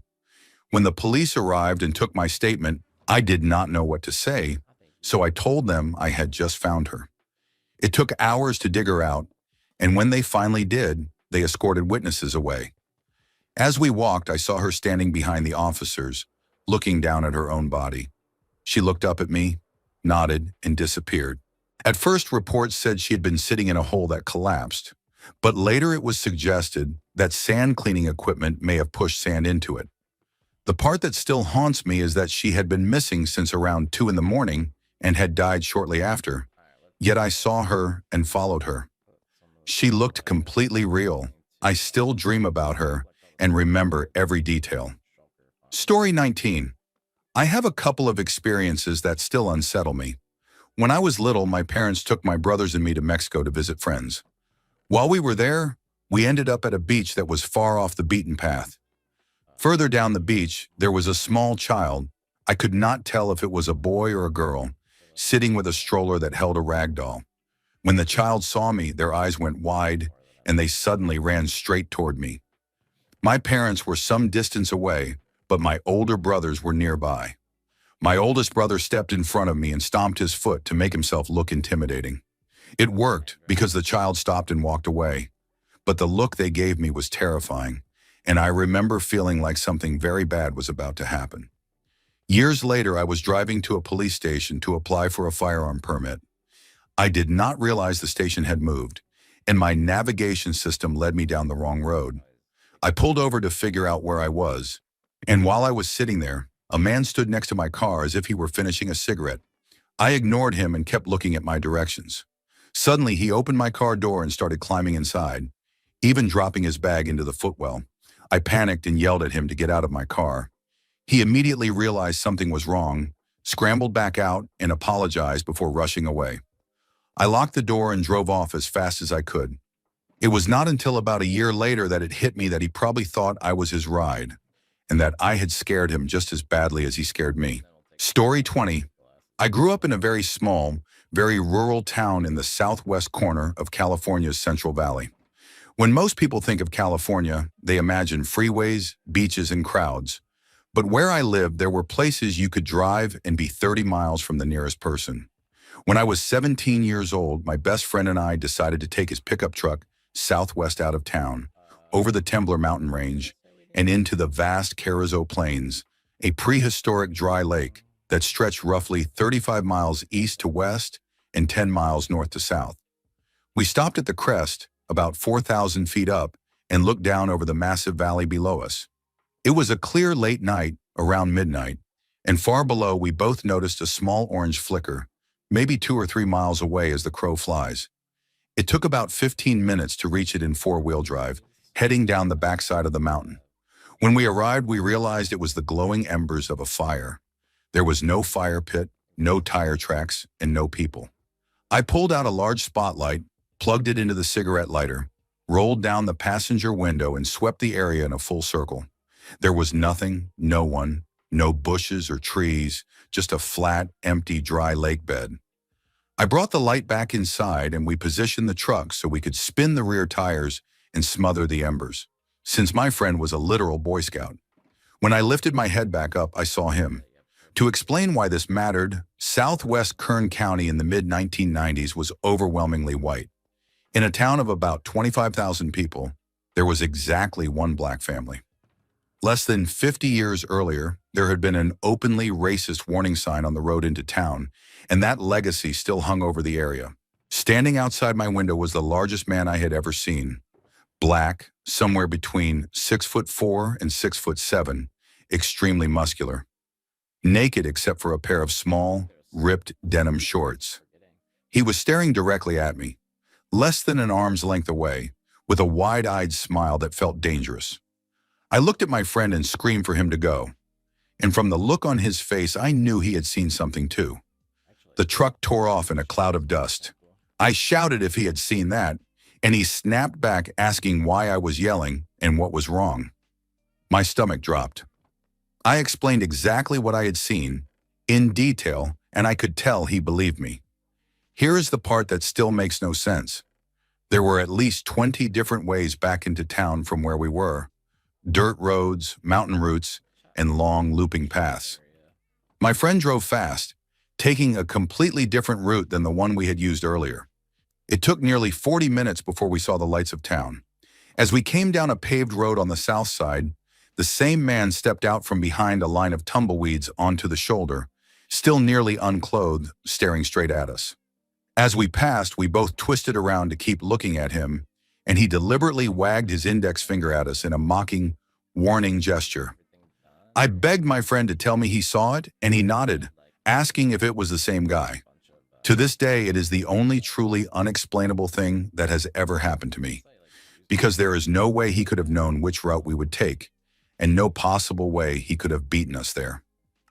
When the police arrived and took my statement, I did not know what to say, so I told them I had just found her. It took hours to dig her out, and when they finally did, they escorted witnesses away. As we walked, I saw her standing behind the officers, looking down at her own body. She looked up at me, nodded, and disappeared. At first, reports said she had been sitting in a hole that collapsed, but later it was suggested that sand cleaning equipment may have pushed sand into it. The part that still haunts me is that she had been missing since around 2 in the morning and had died shortly after. Yet I saw her and followed her. She looked completely real. I still dream about her and remember every detail. Story 19. I have a couple of experiences that still unsettle me. When I was little, my parents took my brothers and me to Mexico to visit friends. While we were there, we ended up at a beach that was far off the beaten path. Further down the beach, there was a small child. I could not tell if it was a boy or a girl, sitting with a stroller that held a rag doll. When the child saw me, their eyes went wide, and they suddenly ran straight toward me. My parents were some distance away, but my older brothers were nearby. My oldest brother stepped in front of me and stomped his foot to make himself look intimidating. It worked because the child stopped and walked away, but the look they gave me was terrifying, and I remember feeling like something very bad was about to happen. Years later, I was driving to a police station to apply for a firearm permit. I did not realize the station had moved, and my navigation system led me down the wrong road. I pulled over to figure out where I was, and while I was sitting there, a man stood next to my car as if he were finishing a cigarette. I ignored him and kept looking at my directions. Suddenly, he opened my car door and started climbing inside, even dropping his bag into the footwell. I panicked and yelled at him to get out of my car. He immediately realized something was wrong, scrambled back out, and apologized before rushing away. I locked the door and drove off as fast as I could. It was not until about a year later that it hit me that he probably thought I was his ride, and that I had scared him just as badly as he scared me. Story 20. I grew up in a very small, very rural town in the southwest corner of California's Central Valley. When most people think of California, they imagine freeways, beaches, and crowds. But where I lived, there were places you could drive and be 30 miles from the nearest person. When I was 17 years old, my best friend and I decided to take his pickup truck southwest out of town, over the Temblor mountain range, and into the vast Carrizo Plains, a prehistoric dry lake that stretched roughly 35 miles east to west and 10 miles north to south. We stopped at the crest, about 4,000 feet up, and looked down over the massive valley below us. It was a clear late night, around midnight, and far below we both noticed a small orange flicker, maybe 2 or 3 miles away as the crow flies. It took about 15 minutes to reach it in 4-wheel drive, heading down the backside of the mountain. When we arrived, we realized it was the glowing embers of a fire. There was no fire pit, no tire tracks, and no people. I pulled out a large spotlight, plugged it into the cigarette lighter, rolled down the passenger window and swept the area in a full circle. There was nothing, no one, no bushes or trees, just a flat, empty, dry lake bed. I brought the light back inside and we positioned the truck so we could spin the rear tires and smother the embers, since my friend was a literal Boy Scout. When I lifted my head back up, I saw him. To explain why this mattered, southwest Kern County in the mid-1990s was overwhelmingly white. In a town of about 25,000 people, there was exactly one black family. Less than 50 years earlier, there had been an openly racist warning sign on the road into town, and that legacy still hung over the area. Standing outside my window was the largest man I had ever seen. Black, somewhere between 6'4" and 6'7", extremely muscular. Naked except for a pair of small, ripped denim shorts. He was staring directly at me, less than an arm's length away, with a wide-eyed smile that felt dangerous. I looked at my friend and screamed for him to go. And from the look on his face, I knew he had seen something too. The truck tore off in a cloud of dust. I shouted if he had seen that, and he snapped back asking why I was yelling and what was wrong. My stomach dropped. I explained exactly what I had seen, in detail, and I could tell he believed me. Here is the part that still makes no sense. There were at least 20 different ways back into town from where we were. Dirt roads, mountain routes, and long looping paths. My friend drove fast, taking a completely different route than the one we had used earlier. It took nearly 40 minutes before we saw the lights of town. As we came down a paved road on the south side, the same man stepped out from behind a line of tumbleweeds onto the shoulder, still nearly unclothed, staring straight at us. As we passed, we both twisted around to keep looking at him, and he deliberately wagged his index finger at us in a mocking, warning gesture. I begged my friend to tell me he saw it, and he nodded, asking if it was the same guy. To this day, it is the only truly unexplainable thing that has ever happened to me, because there is no way he could have known which route we would take, and no possible way he could have beaten us there.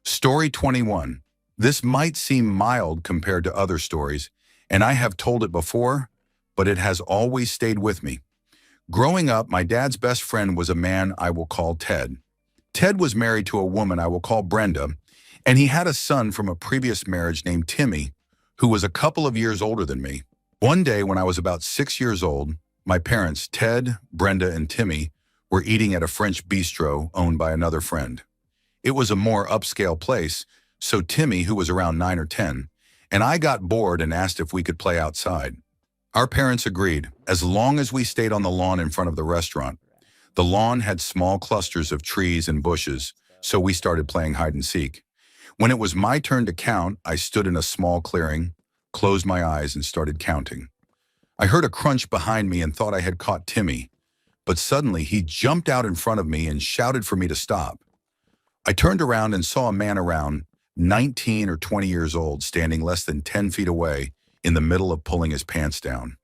Story 21. This might seem mild compared to other stories, and I have told it before, but it has always stayed with me. Growing up, my dad's best friend was a man I will call Ted. Ted was married to a woman I will call Brenda, and he had a son from a previous marriage named Timmy, who was a couple of years older than me. One day when I was about 6 years old, my parents, Ted, Brenda, and Timmy, were eating at a French bistro owned by another friend. It was a more upscale place, so Timmy, who was around 9 or 10, and I got bored and asked if we could play outside. Our parents agreed, as long as we stayed on the lawn in front of the restaurant. The lawn had small clusters of trees and bushes, so we started playing hide and seek. When it was my turn to count, I stood in a small clearing, closed my eyes, and started counting. I heard a crunch behind me and thought I had caught Timmy, but suddenly he jumped out in front of me and shouted for me to stop. I turned around and saw a man around 19 or 20 years old, standing less than 10 feet away in the middle of pulling his pants down.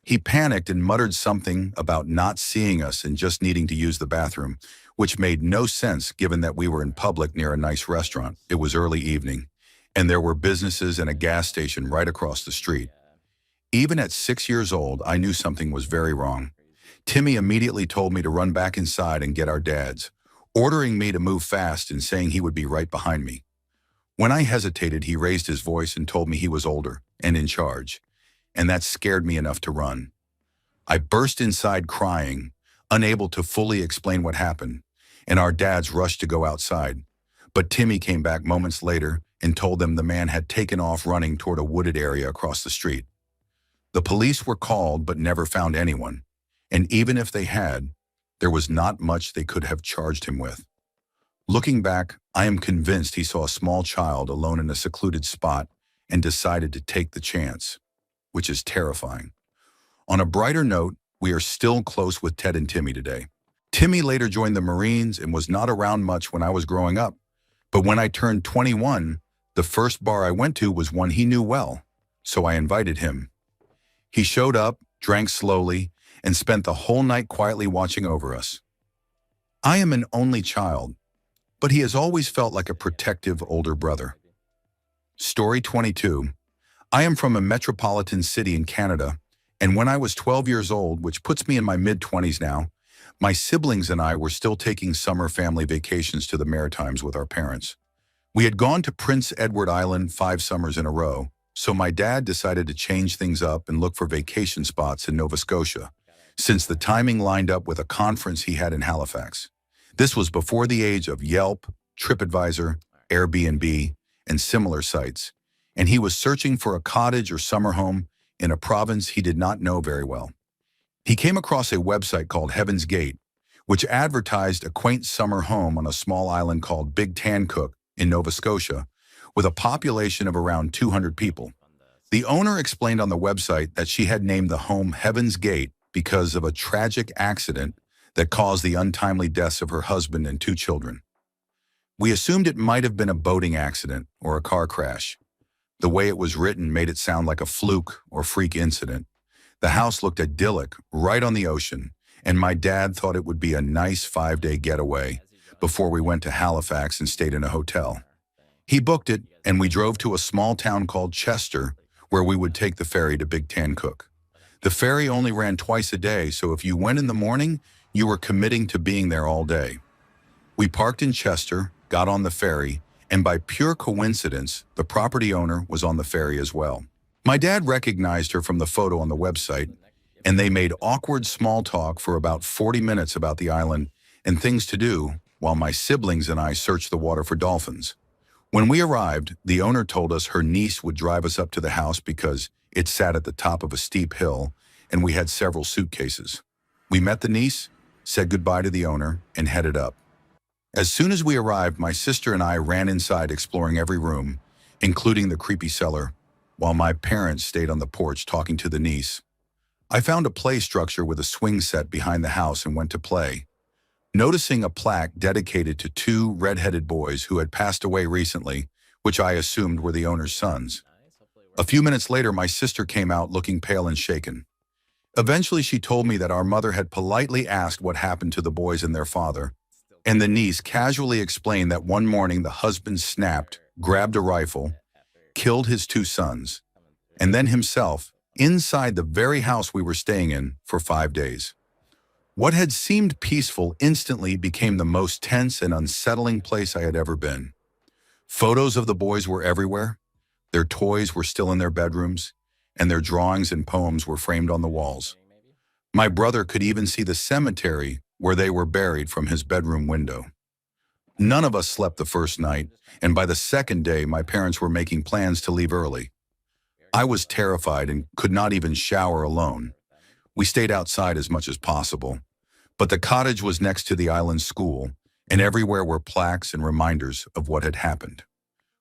He panicked and muttered something about not seeing us and just needing to use the bathroom, which made no sense given that we were in public near a nice restaurant. It was early evening, and there were businesses and a gas station right across the street. Even at 6 years old, I knew something was very wrong. Timmy immediately told me to run back inside and get our dads, ordering me to move fast and saying he would be right behind me. When I hesitated, he raised his voice and told me he was older and in charge, and that scared me enough to run. I burst inside crying, unable to fully explain what happened, and our dads rushed to go outside. But Timmy came back moments later and told them the man had taken off running toward a wooded area across the street. The police were called but never found anyone, and even if they had, there was not much they could have charged him with. Looking back, I am convinced he saw a small child alone in a secluded spot and decided to take the chance, which is terrifying. On a brighter note, we are still close with Ted and Timmy today. Timmy later joined the Marines and was not around much when I was growing up, but when I turned 21, the first bar I went to was one he knew well, so I invited him. He showed up, drank slowly, and spent the whole night quietly watching over us. I am an only child, but he has always felt like a protective older brother. Story 22. I am from a metropolitan city in Canada, And when I was 12 years old, which puts me in my mid-20s now, my siblings and I were still taking summer family vacations to the Maritimes with our parents. We had gone to Prince Edward Island 5 summers in a row, so my dad decided to change things up and look for vacation spots in Nova Scotia, since the timing lined up with a conference he had in Halifax. This was before the age of Yelp, TripAdvisor, Airbnb, and similar sites, and he was searching for a cottage or summer home in a province he did not know very well. He came across a website called Heaven's Gate, which advertised a quaint summer home on a small island called Big Tancook in Nova Scotia, with a population of around 200 people. The owner explained on the website that she had named the home Heaven's Gate because of a tragic accident that caused the untimely deaths of her husband and 2 children. We assumed it might have been a boating accident or a car crash. The way it was written made it sound like a fluke or freak incident. The house looked idyllic, right on the ocean, and my dad thought it would be a nice 5-day getaway before we went to Halifax and stayed in a hotel. He booked it, and we drove to a small town called Chester, where we would take the ferry to Big Tancook. The ferry only ran twice a day, so if you went in the morning, you were committing to being there all day. We parked in Chester, got on the ferry, and by pure coincidence, the property owner was on the ferry as well. My dad recognized her from the photo on the website, and they made awkward small talk for about 40 minutes about the island and things to do, while my siblings and I searched the water for dolphins. When we arrived, the owner told us her niece would drive us up to the house because it sat at the top of a steep hill, and we had several suitcases. We met the niece, said goodbye to the owner, and headed up. As soon as we arrived, my sister and I ran inside exploring every room, including the creepy cellar, while my parents stayed on the porch talking to the niece. I found a play structure with a swing set behind the house and went to play, noticing a plaque dedicated to 2 red-headed boys who had passed away recently, which I assumed were the owner's sons. A few minutes later, my sister came out looking pale and shaken. Eventually, she told me that our mother had politely asked what happened to the boys and their father, and the niece casually explained that one morning the husband snapped, grabbed a rifle, killed his 2 sons, and then himself, inside the very house we were staying in for 5 days. What had seemed peaceful instantly became the most tense and unsettling place I had ever been. Photos of the boys were everywhere, their toys were still in their bedrooms, and their drawings and poems were framed on the walls. My brother could even see the cemetery where they were buried from his bedroom window. None of us slept the first night, and by the second day, my parents were making plans to leave early. I was terrified and could not even shower alone. We stayed outside as much as possible, but the cottage was next to the island school, and everywhere were plaques and reminders of what had happened.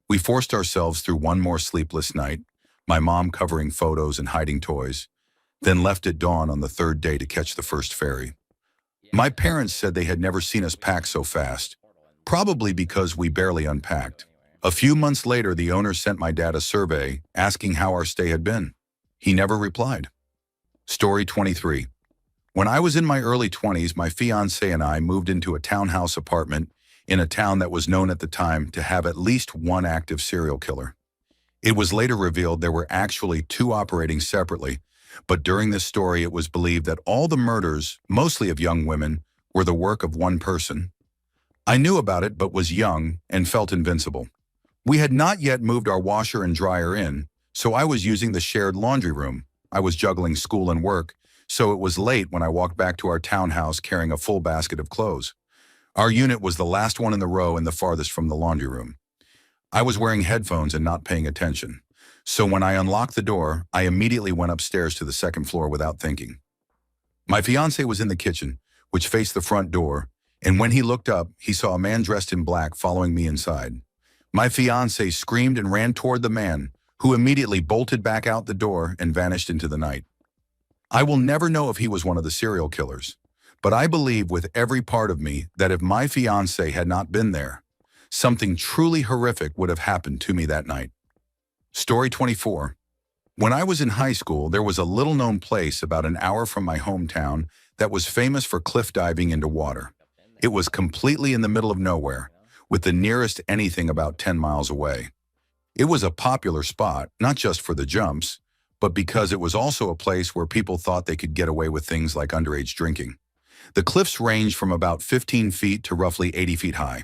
We forced ourselves through one more sleepless night, my mom covering photos and hiding toys, then left at dawn on the 3rd day to catch the first ferry. My parents said they had never seen us pack so fast, probably because we barely unpacked. A few months later, the owner sent my dad a survey asking how our stay had been. He never replied. Story 23. When I was in my early 20s, my fiancé and I moved into a townhouse apartment in a town that was known at the time to have at least one active serial killer. It was later revealed there were actually 2 operating separately, but during this story it was believed that all the murders, mostly of young women, were the work of one person. I knew about it but was young and felt invincible. We had not yet moved our washer and dryer in, so I was using the shared laundry room. I was juggling school and work, so it was late when I walked back to our townhouse carrying a full basket of clothes. Our unit was the last one in the row and the farthest from the laundry room. I was wearing headphones and not paying attention, so when I unlocked the door, I immediately went upstairs to the 2nd floor without thinking. My fiancé was in the kitchen, which faced the front door, and when he looked up, he saw a man dressed in black following me inside. My fiancé screamed and ran toward the man, who immediately bolted back out the door and vanished into the night. I will never know if he was one of the serial killers, but I believe with every part of me that if my fiancé had not been there, something truly horrific would have happened to me that night. Story 24. When I was in high school, there was a little-known place about an hour from my hometown that was famous for cliff diving into water. It was completely in the middle of nowhere, with the nearest anything about 10 miles away. It was a popular spot, not just for the jumps, but because it was also a place where people thought they could get away with things like underage drinking. The cliffs ranged from about 15 feet to roughly 80 feet high.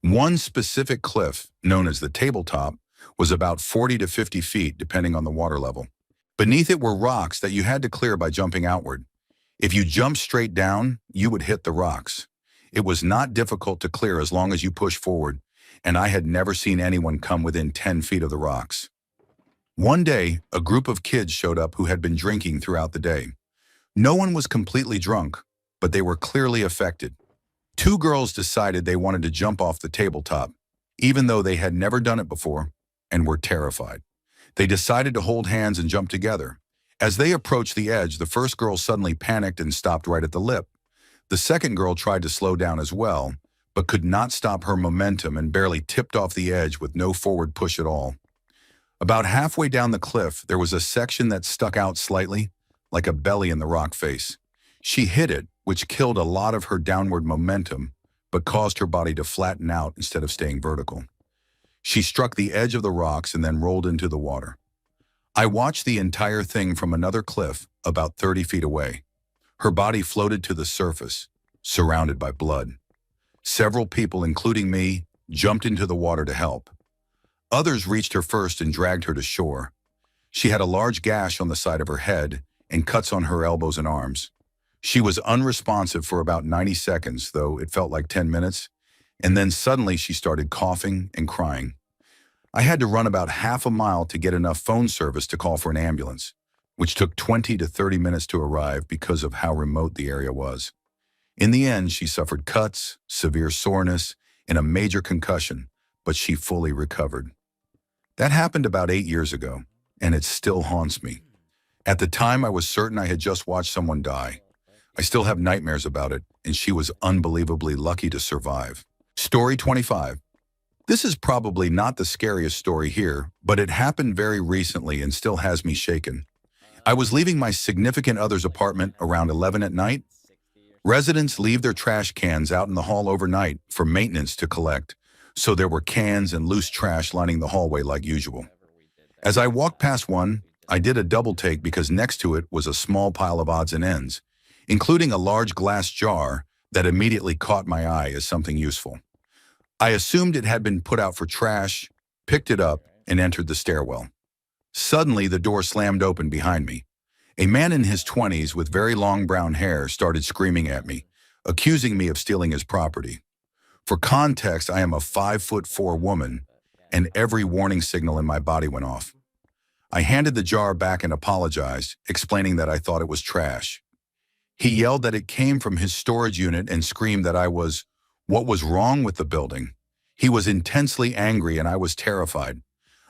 One specific cliff, known as the tabletop, was about 40 to 50 feet depending on the water level. Beneath it were rocks that you had to clear by jumping outward. If you jumped straight down, you would hit the rocks. It was not difficult to clear as long as you pushed forward, and I had never seen anyone come within 10 feet of the rocks. One day, a group of kids showed up who had been drinking throughout the day. No one was completely drunk, but they were clearly affected. Two girls decided they wanted to jump off the tabletop, even though they had never done it before, and were terrified. They decided to hold hands and jump together. As they approached the edge, the first girl suddenly panicked and stopped right at the lip. The second girl tried to slow down as well, but could not stop her momentum and barely tipped off the edge with no forward push at all. About halfway down the cliff, there was a section that stuck out slightly, like a belly in the rock face. She hit it, which killed a lot of her downward momentum, but caused her body to flatten out instead of staying vertical. She struck the edge of the rocks and then rolled into the water. I watched the entire thing from another cliff about 30 feet away. Her body floated to the surface, surrounded by blood. Several people, including me, jumped into the water to help. Others reached her first and dragged her to shore. She had a large gash on the side of her head and cuts on her elbows and arms. She was unresponsive for about 90 seconds, though it felt like 10 minutes, and then suddenly she started coughing and crying. I had to run about half a mile to get enough phone service to call for an ambulance, which took 20 to 30 minutes to arrive because of how remote the area was. In the end, she suffered cuts, severe soreness, and a major concussion, but she fully recovered. That happened about 8 years ago, and it still haunts me. At the time, I was certain I had just watched someone die. I still have nightmares about it, and she was unbelievably lucky to survive. Story 25. This is probably not the scariest story here, but it happened very recently and still has me shaken. I was leaving my significant other's apartment around 11 at night. Residents leave their trash cans out in the hall overnight for maintenance to collect, so there were cans and loose trash lining the hallway like usual. As I walked past one, I did a double take because next to it was a small pile of odds and ends, including a large glass jar that immediately caught my eye as something useful. I assumed it had been put out for trash, picked it up, and entered the stairwell. Suddenly, the door slammed open behind me. A man in his 20s with very long brown hair started screaming at me, accusing me of stealing his property. For context, I am a 5'4" woman, and every warning signal in my body went off. I handed the jar back and apologized, explaining that I thought it was trash. He yelled that it came from his storage unit and screamed that what was wrong with the building? He was intensely angry and I was terrified.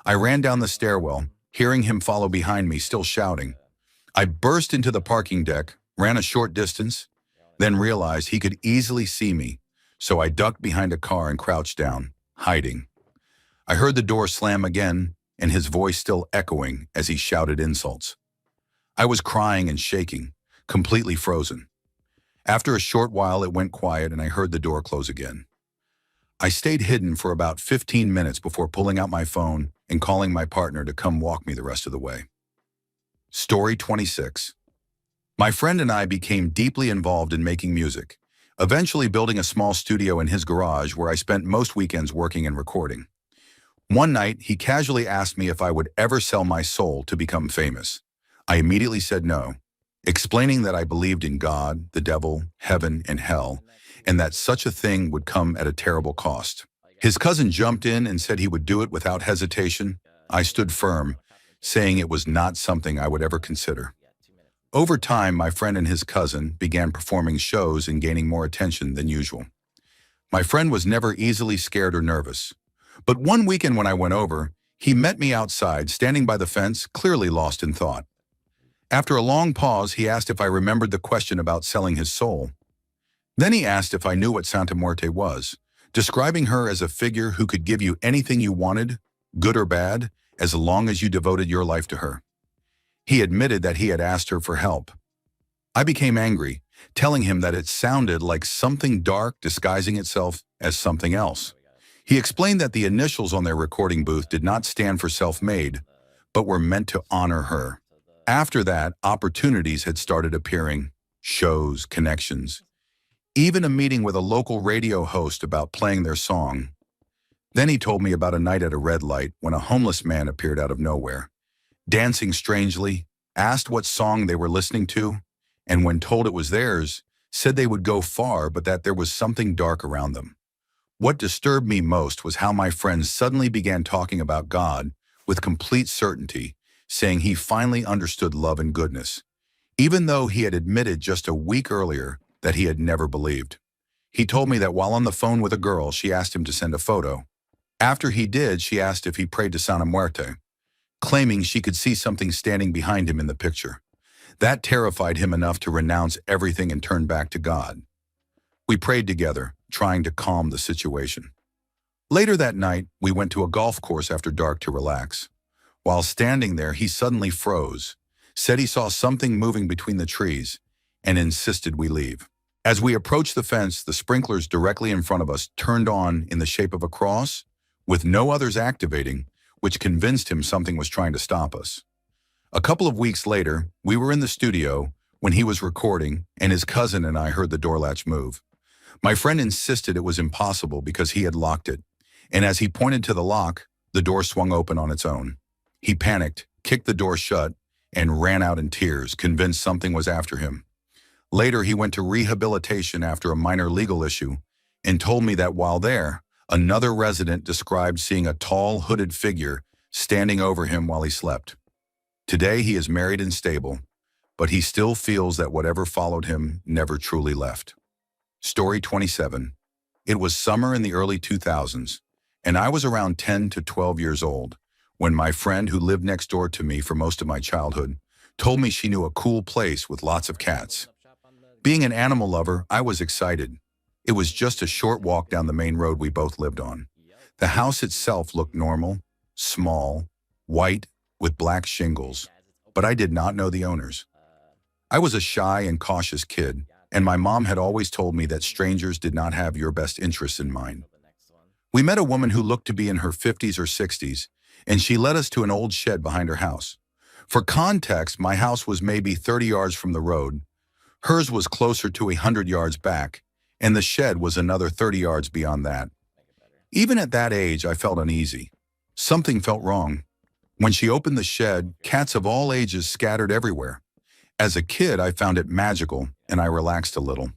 I ran down the stairwell, hearing him follow behind me, still shouting. I burst into the parking deck, ran a short distance, then realized he could easily see me, so I ducked behind a car and crouched down, hiding. I heard the door slam again and his voice still echoing as he shouted insults. I was crying and shaking, completely frozen. After a short while, it went quiet and I heard the door close again. I stayed hidden for about 15 minutes before pulling out my phone and calling my partner to come walk me the rest of the way. Story 26. My friend and I became deeply involved in making music, eventually building a small studio in his garage where I spent most weekends working and recording. One night, he casually asked me if I would ever sell my soul to become famous. I immediately said no, explaining that I believed in God, the devil, heaven, and hell, and that such a thing would come at a terrible cost. His cousin jumped in and said he would do it without hesitation. I stood firm, saying it was not something I would ever consider. Over time, my friend and his cousin began performing shows and gaining more attention than usual. My friend was never easily scared or nervous. But one weekend when I went over, he met me outside, standing by the fence, clearly lost in thought. After a long pause, he asked if I remembered the question about selling his soul. Then he asked if I knew what Santa Muerte was, describing her as a figure who could give you anything you wanted, good or bad, as long as you devoted your life to her. He admitted that he had asked her for help. I became angry, telling him that it sounded like something dark disguising itself as something else. He explained that the initials on their recording booth did not stand for self-made, but were meant to honor her. After that, opportunities had started appearing, shows, connections, even a meeting with a local radio host about playing their song. Then he told me about a night at a red light when a homeless man appeared out of nowhere, dancing strangely, asked what song they were listening to, and when told it was theirs, said they would go far but that there was something dark around them. What disturbed me most was how my friend suddenly began talking about God with complete certainty, saying he finally understood love and goodness, even though he had admitted just a week earlier that he had never believed. He told me that while on the phone with a girl, she asked him to send a photo. After he did, she asked if he prayed to Santa Muerte, claiming she could see something standing behind him in the picture. That terrified him enough to renounce everything and turn back to God. We prayed together, trying to calm the situation. Later that night, we went to a golf course after dark to relax. While standing there, he suddenly froze, said he saw something moving between the trees, and insisted we leave. As we approached the fence, the sprinklers directly in front of us turned on in the shape of a cross, with no others activating, which convinced him something was trying to stop us. A couple of weeks later, we were in the studio when he was recording, and his cousin and I heard the door latch move. My friend insisted it was impossible because he had locked it, and as he pointed to the lock, the door swung open on its own. He panicked, kicked the door shut, and ran out in tears, convinced something was after him. Later, he went to rehabilitation after a minor legal issue and told me that while there, another resident described seeing a tall, hooded figure standing over him while he slept. Today, he is married and stable, but he still feels that whatever followed him never truly left. Story 27. It was summer in the early 2000s, and I was around 10 to 12 years old when my friend who lived next door to me for most of my childhood told me she knew a cool place with lots of cats. Being an animal lover, I was excited. It was just a short walk down the main road we both lived on. The house itself looked normal, small, white, with black shingles, but I did not know the owners. I was a shy and cautious kid, and my mom had always told me that strangers did not have your best interests in mind. We met a woman who looked to be in her 50s or 60s, and she led us to an old shed behind her house. For context, my house was maybe 30 yards from the road. Hers was closer to 100 yards back, and the shed was another 30 yards beyond that. Even at that age, I felt uneasy. Something felt wrong. When she opened the shed, cats of all ages scattered everywhere. As a kid, I found it magical, and I relaxed a little.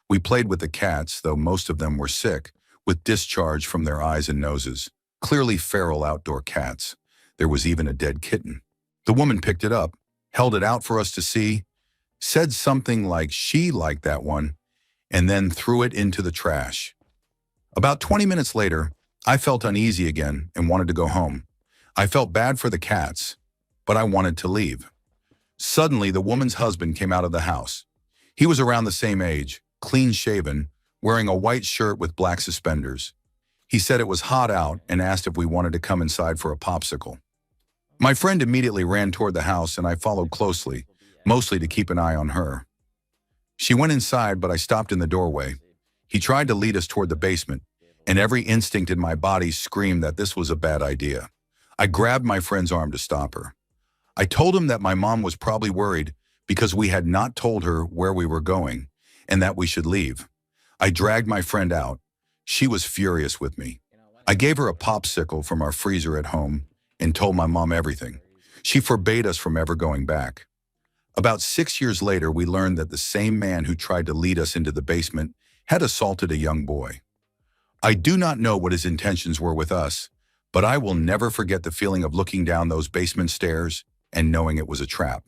We played with the cats, though most of them were sick, with discharge from their eyes and noses. Clearly feral outdoor cats. There was even a dead kitten. The woman picked it up, held it out for us to see, said something like she liked that one, and then threw it into the trash. About 20 minutes later, I felt uneasy again and wanted to go home. I felt bad for the cats, but I wanted to leave. Suddenly, the woman's husband came out of the house. He was around the same age, clean-shaven, wearing a white shirt with black suspenders. He said it was hot out and asked if we wanted to come inside for a popsicle. My friend immediately ran toward the house and I followed closely, mostly to keep an eye on her. She went inside, but I stopped in the doorway. He tried to lead us toward the basement, and every instinct in my body screamed that this was a bad idea. I grabbed my friend's arm to stop her. I told him that my mom was probably worried because we had not told her where we were going and that we should leave. I dragged my friend out. She was furious with me. I gave her a popsicle from our freezer at home and told my mom everything. She forbade us from ever going back. About 6 years later, we learned that the same man who tried to lead us into the basement had assaulted a young boy. I do not know what his intentions were with us, but I will never forget the feeling of looking down those basement stairs and knowing it was a trap.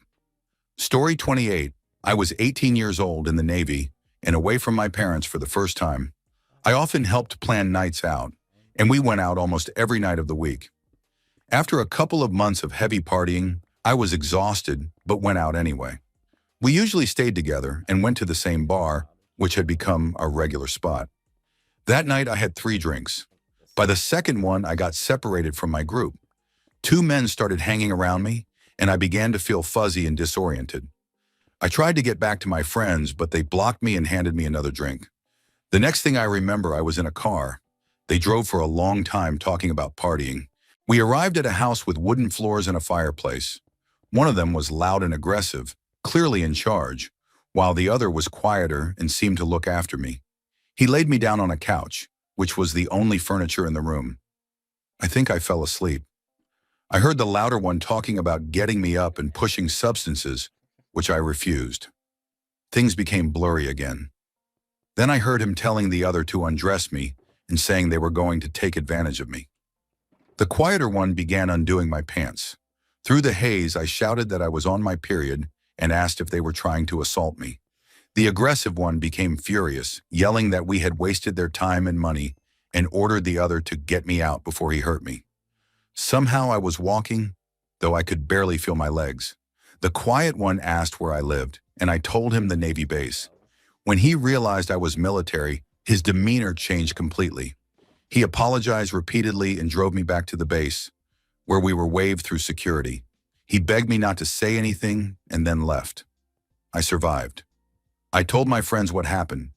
Story 28. I was 18 years old in the Navy and away from my parents for the first time. I often helped plan nights out, and we went out almost every night of the week. After a couple of months of heavy partying, I was exhausted, but went out anyway. We usually stayed together and went to the same bar, which had become our regular spot. That night, I had 3 drinks. By the second one, I got separated from my group. 2 men started hanging around me, and I began to feel fuzzy and disoriented. I tried to get back to my friends, but they blocked me and handed me another drink. The next thing I remember, I was in a car. They drove for a long time talking about partying. We arrived at a house with wooden floors and a fireplace. One of them was loud and aggressive, clearly in charge, while the other was quieter and seemed to look after me. He laid me down on a couch, which was the only furniture in the room. I think I fell asleep. I heard the louder one talking about getting me up and pushing substances, which I refused. Things became blurry again. Then I heard him telling the other to undress me and saying they were going to take advantage of me. The quieter one began undoing my pants. Through the haze, I shouted that I was on my period and asked if they were trying to assault me. The aggressive one became furious, yelling that we had wasted their time and money and ordered the other to get me out before he hurt me. Somehow I was walking, though I could barely feel my legs. The quiet one asked where I lived, and I told him the Navy base. When he realized I was military, his demeanor changed completely. He apologized repeatedly and drove me back to the base, where we were waved through security. He begged me not to say anything and then left. I survived. I told my friends what happened,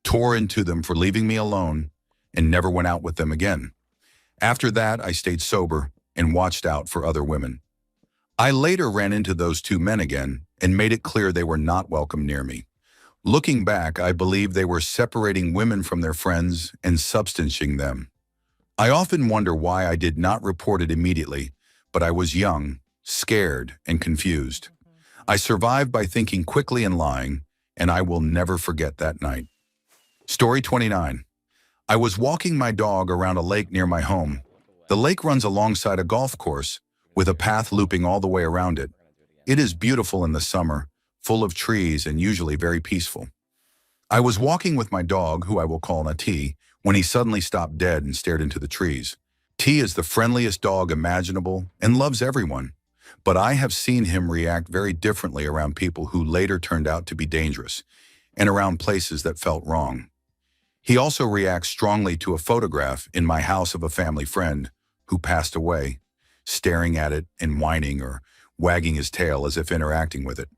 tore into them for leaving me alone, and never went out with them again. After that, I stayed sober and watched out for other women. I later ran into those two men again and made it clear they were not welcome near me. Looking back, I believe they were separating women from their friends and substancing them. I often wonder why I did not report it immediately, but I was young, scared, and confused. I survived by thinking quickly and lying, and I will never forget that night. Story 29. I was walking my dog around a lake near my home. The lake runs alongside a golf course, with a path looping all the way around it. It is beautiful in the summer, full of trees and usually very peaceful. I was walking with my dog, who I will call T, when he suddenly stopped dead and stared into the trees. T is the friendliest dog imaginable and loves everyone, but I have seen him react very differently around people who later turned out to be dangerous and around places that felt wrong. He also reacts strongly to a photograph in my house of a family friend who passed away, staring at it and whining or wagging his tail as if interacting with it.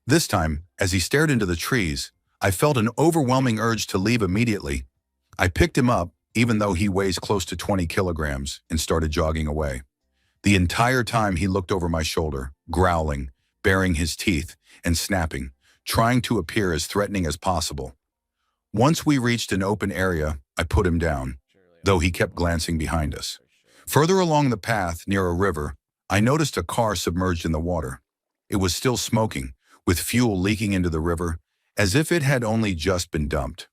This time, as he stared into the trees, I felt an overwhelming urge to leave immediately. I picked him up, even though he weighs close to 20 kilograms, and started jogging away. The entire time he looked over my shoulder, growling, baring his teeth, and snapping, trying to appear as threatening as possible. Once we reached an open area, I put him down, though he kept glancing behind us. Further along the path, near a river, I noticed a car submerged in the water. It was still smoking, with fuel leaking into the river, as if it had only just been dumped.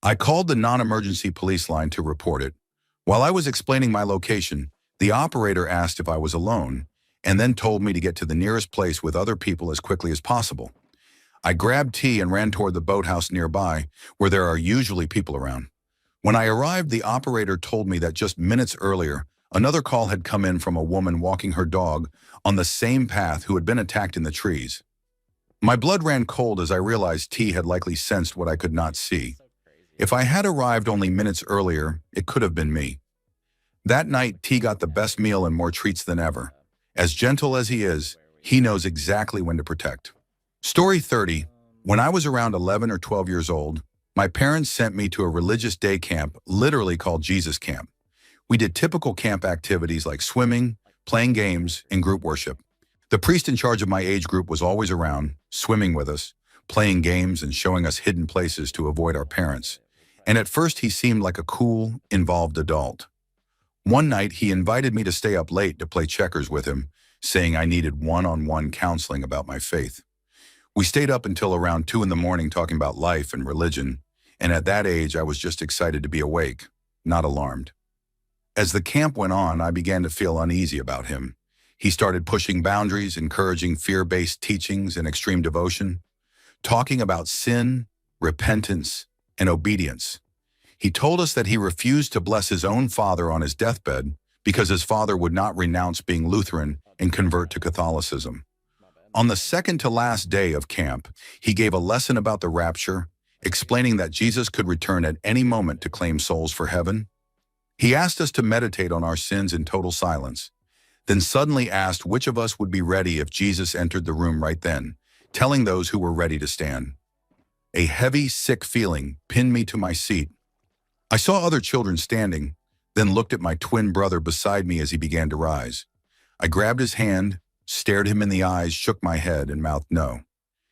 I called the non-emergency police line to report it. While I was explaining my location, the operator asked if I was alone, and then told me to get to the nearest place with other people as quickly as possible. I grabbed T and ran toward the boathouse nearby, where there are usually people around. When I arrived, the operator told me that just minutes earlier, another call had come in from a woman walking her dog on the same path who had been attacked in the trees. My blood ran cold as I realized T had likely sensed what I could not see. If I had arrived only minutes earlier, it could have been me. That night, T got the best meal and more treats than ever. As gentle as he is, he knows exactly when to protect. Story 30. When I was around 11 or 12 years old, my parents sent me to a religious day camp, literally called Jesus Camp. We did typical camp activities like swimming, playing games, and group worship. The priest in charge of my age group was always around, swimming with us, playing games and showing us hidden places to avoid our parents. And at first he seemed like a cool, involved adult. One night he invited me to stay up late to play checkers with him, saying I needed one-on-one counseling about my faith. We stayed up until around 2 a.m. talking about life and religion, and at that age I was just excited to be awake, not alarmed. As the camp went on, I began to feel uneasy about him. He started pushing boundaries, encouraging fear-based teachings and extreme devotion, talking about sin, repentance, and obedience. He told us that he refused to bless his own father on his deathbed because his father would not renounce being Lutheran and convert to Catholicism. On the second to last day of camp, he gave a lesson about the rapture, explaining that Jesus could return at any moment to claim souls for heaven. He asked us to meditate on our sins in total silence, then suddenly asked which of us would be ready if Jesus entered the room right then, telling those who were ready to stand. A heavy, sick feeling pinned me to my seat. I saw other children standing, then looked at my twin brother beside me as he began to rise. I grabbed his hand, stared him in the eyes, shook my head, and mouthed no.